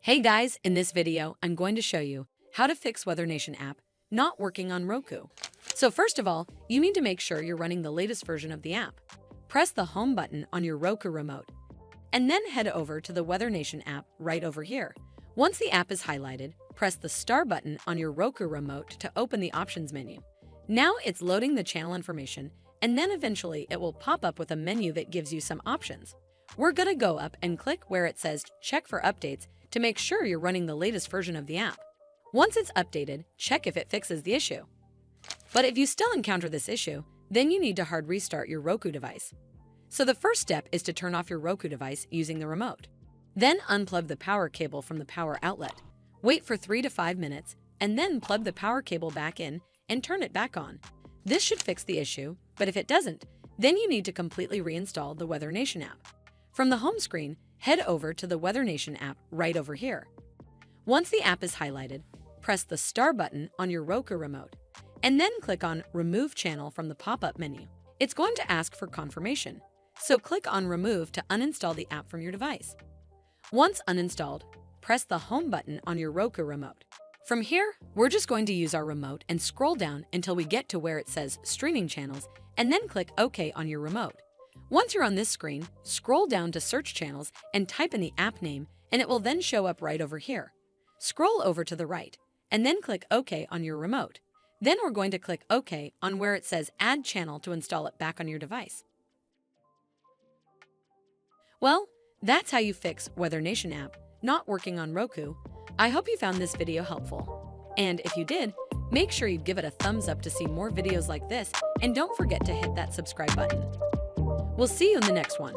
Hey guys, in this video, I'm going to show you how to fix WeatherNation app not working on Roku. So first of all, you need to make sure you're running the latest version of the app. Press the home button on your Roku remote, and then head over to the WeatherNation app right over here. Once the app is highlighted, press the star button on your Roku remote to open the options menu. Now it's loading the channel information, and then eventually it will pop up with a menu that gives you some options. We're gonna go up and click where it says check for updates to make sure you're running the latest version of the app. Once it's updated, check if it fixes the issue. But if you still encounter this issue, then you need to hard restart your Roku device. So the first step is to turn off your Roku device using the remote. Then unplug the power cable from the power outlet. Wait for 3 to 5 minutes, and then plug the power cable back in and turn it back on. This should fix the issue, but if it doesn't, then you need to completely reinstall the WeatherNation app. From the home screen, head over to the WeatherNation app right over here. Once the app is highlighted, press the star button on your Roku remote, and then click on Remove Channel from the pop-up menu. It's going to ask for confirmation, so click on Remove to uninstall the app from your device. Once uninstalled, press the home button on your Roku remote. From here, we're just going to use our remote and scroll down until we get to where it says Streaming Channels, and then click OK on your remote. Once you're on this screen, scroll down to Search Channels and type in the app name, and it will then show up right over here. Scroll over to the right, and then click OK on your remote. Then we're going to click OK on where it says Add Channel to install it back on your device. Well, that's how you fix WeatherNation app not working on Roku. I hope you found this video helpful. And if you did, make sure you give it a thumbs up to see more videos like this, and don't forget to hit that subscribe button. We'll see you in the next one.